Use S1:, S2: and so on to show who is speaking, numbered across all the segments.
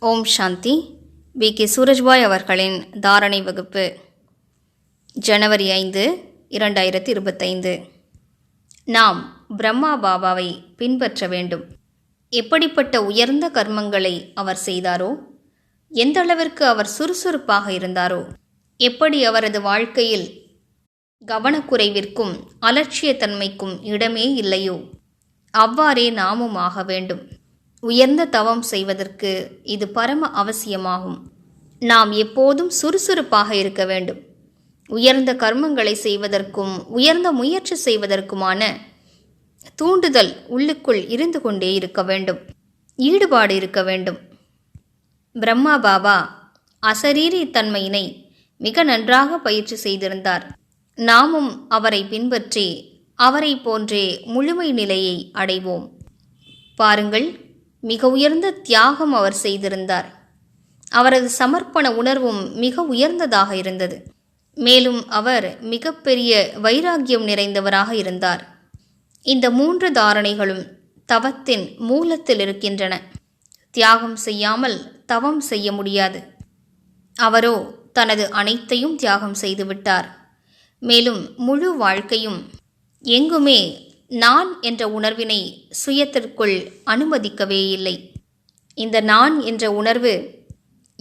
S1: ஓம் சாந்தி. VK. Surajbhai அவர்களின் தாரணை வகுப்பு, ஜனவரி 5, 2025. நாம் பிரம்மா பாபாவை பின்பற்ற வேண்டும். எப்படிப்பட்ட உயர்ந்த கர்மங்களை அவர் செய்தாரோ, எந்த அளவிற்கு அவர் சுறுசுறுப்பாக இருந்தாரோ, எப்படி அவரது வாழ்க்கையில் கவனக்குறைவிற்கும் அலட்சியத்தன்மைக்கும் இடமே இல்லையோ, அவ்வாறே நாமும் ஆக வேண்டும். உயர்ந்த தவம் செய்வதற்கு இது பரம அவசியமாகும். நாம் எப்போதும் சுறுசுறுப்பாக இருக்க வேண்டும். உயர்ந்த கர்மங்களை செய்வதற்கும் உயர்ந்த முயற்சி செய்வதற்குமான தூண்டுதல் உள்ளுக்குள் இருந்து கொண்டே இருக்க வேண்டும். ஈடுபாடு இருக்க வேண்டும். பிரம்மா பாபா அசரீரி தன்மையினை மிக நன்றாக பயிற்சி செய்திருந்தார். நாமும் அவரை பின்பற்றி அவரை போன்றே முழுமை நிலையை அடைவோம். பாருங்கள், மிக உயர்ந்த தியாகம் அவர் செய்திருந்தார். அவரது சமர்ப்பண உணர்வும் மிக உயர்ந்ததாக இருந்தது. மேலும் அவர் மிகப்பெரிய வைராக்கியம் நிறைந்தவராக இருந்தார். இந்த 3 தாரணைகளும் தவத்தின் மூலத்தில் இருக்கின்றன. தியாகம் செய்யாமல் தவம் செய்ய முடியாது. அவரோ தனது அனைத்தையும் தியாகம் செய்துவிட்டார். மேலும் முழு வாழ்க்கையும் எங்குமே நான் என்ற உணர்வினை சுயத்திற்குள் அனுமதிக்கவே இல்லை. இந்த நான் என்ற உணர்வு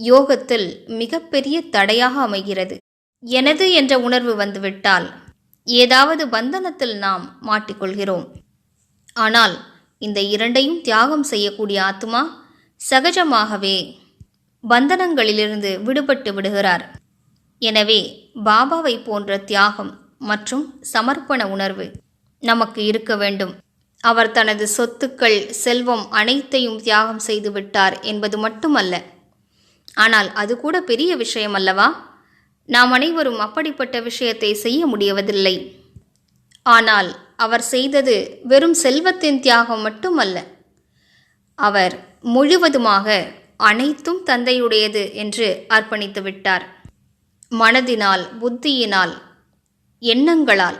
S1: யோகத்தில் மிகப்பெரிய தடையாக அமைகிறது. எனது என்ற உணர்வு வந்துவிட்டால் ஏதாவது பந்தனத்தில் நாம் மாட்டிக்கொள்கிறோம். ஆனால் இந்த இரண்டையும் தியாகம் செய்யக்கூடிய ஆத்மா சகஜமாகவே பந்தனங்களிலிருந்து விடுபட்டு விடுகிறார். எனவே பாபாவை போன்ற தியாகம் மற்றும் சமர்ப்பண உணர்வு நமக்கு இருக்க வேண்டும். அவர் தனது சொத்துக்கள், செல்வம் அனைத்தையும் தியாகம் செய்து விட்டார் என்பது மட்டுமல்ல. ஆனால் அது கூட பெரிய விஷயம் அல்லவா? நாம் அனைவரும் அப்படிப்பட்ட விஷயத்தை செய்ய முடியவதில்லை. ஆனால் அவர் செய்தது வெறும் செல்வத்தின் தியாகம் மட்டுமல்ல. அவர் முழுவதுமாக அனைத்தும் தந்தையுடையது என்று அர்ப்பணித்து விட்டார். மனதினால், புத்தியினால், எண்ணங்களால்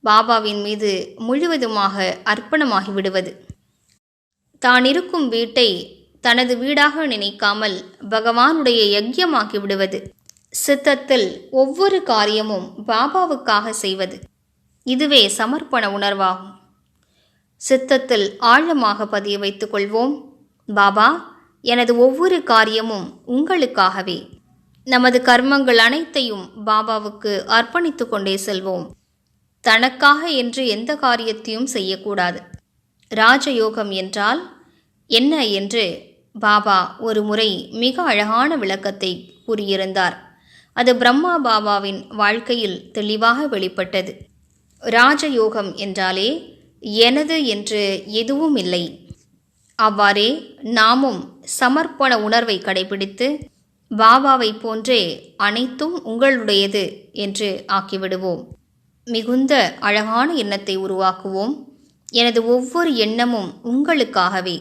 S1: பாபாவின் மீது முழுவதுமாக அர்ப்பணமாகி விடுவது. தான் இருக்கும் வீட்டை தனது வீடாக நினைக்காமல் பகவானுடைய யஜ்யமாக்கி விடுவது. சித்தத்தில் ஒவ்வொரு காரியமும் பாபாவுக்காக செய்வது. இதுவே சமர்ப்பண உணர்வாகும். சித்தத்தில் ஆழமாக பதிய வைத்துக் கொள்வோம், பாபா, எனது ஒவ்வொரு காரியமும் உங்களுக்காகவே. நமது கர்மங்கள் அனைத்தையும் பாபாவுக்கு அர்ப்பணித்து கொண்டே செல்வோம். தனக்காக என்று எந்த காரியத்தையும் செய்யக்கூடாது. ராஜயோகம் என்றால் என்ன என்று பாபா ஒரு முறை மிக அழகான விளக்கத்தை கூறியிருந்தார். அது பிரம்மா பாபாவின் வாழ்க்கையில் தெளிவாக வெளிப்பட்டது. ராஜயோகம் என்றாலே எனது என்று எதுவும் இல்லை. அவ்வாறே நாமும் சமர்ப்பண உணர்வை கடைபிடித்து பாபாவை போன்றே அனைத்தும் உங்களுடையது என்று ஆக்கிவிடுவோம். மிகுந்த அழகான எண்ணத்தை உருவாக்குவோம். எனது ஒவ்வொரு எண்ணமும் உங்களுக்காகவே.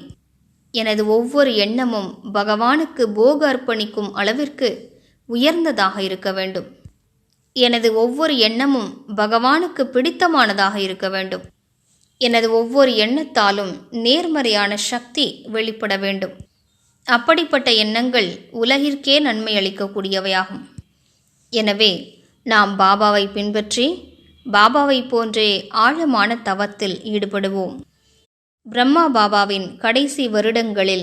S1: எனது ஒவ்வொரு எண்ணமும் பகவானுக்கு போக அர்ப்பணிக்கும் அளவிற்கு உயர்ந்ததாக இருக்க வேண்டும். எனது ஒவ்வொரு எண்ணமும் பகவானுக்கு பிடித்தமானதாக இருக்க வேண்டும். எனது ஒவ்வொரு எண்ணத்தாலும் நேர்மறையான சக்தி வெளிப்பட வேண்டும். அப்படிப்பட்ட எண்ணங்கள் உலகிற்கே நன்மை அளிக்கக்கூடியவையாகும். எனவே நாம் பாபாவை பின்பற்றி பாபாவை போன்றே ஆழமான தவத்தில் ஈடுபடுவோம். பிரம்மா பாபாவின் கடைசி வருடங்களில்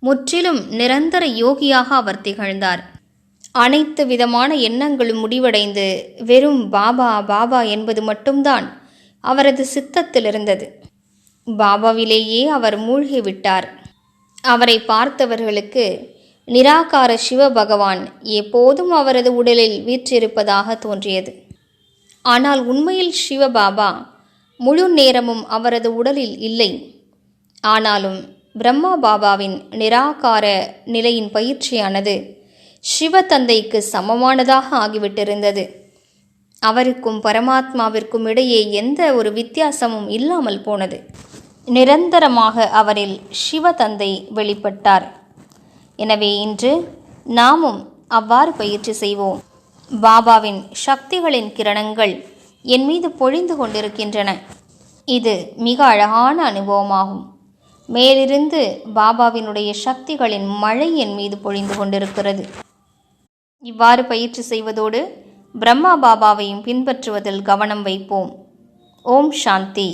S1: முற்றிலும் நிரந்தர யோகியாக அவர் திகழ்ந்தார். அனைத்து விதமான எண்ணங்களும் முடிவடைந்து வெறும் பாபா பாபா என்பது மட்டும்தான் அவரது சித்தத்தில் இருந்தது. பாபாவிலேயே அவர் மூழ்கிவிட்டார். அவரை பார்த்தவர்களுக்கு நிராகார சிவ பகவான் எப்போதும் அவரது உடலில் வீற்றிருப்பதாக தோன்றியது. ஆனால் உண்மையில் சிவபாபா முழு நேரமும் அவரது உடலில் இல்லை. ஆனாலும் பிரம்மா பாபாவின் நிராகார நிலையின் பயிற்சியானது சிவ தந்தைக்கு சமமானதாக ஆகிவிட்டிருந்தது. அவருக்கும் பரமாத்மாவிற்கும் இடையே எந்த ஒரு வித்தியாசமும் இல்லாமல் போனது. நிரந்தரமாக அவரில் சிவ தந்தை வெளிப்பட்டார். எனவே இன்று நாமும் அவ்வாறு பயிற்சி செய்வோம். பாபாவின் சக்திகளின் கிரணங்கள் என் மீது பொழிந்து கொண்டிருக்கின்றன. இது மிக அழகான அனுபவமாகும். மேலிருந்து பாபாவினுடைய சக்திகளின் மழை என் மீது பொழிந்து கொண்டிருக்கிறது. இவ்வாறு பயிற்சி செய்வதோடு பிரம்மா பாபாவையும் பின்பற்றுவதில் கவனம் வைப்போம். ஓம் சாந்தி.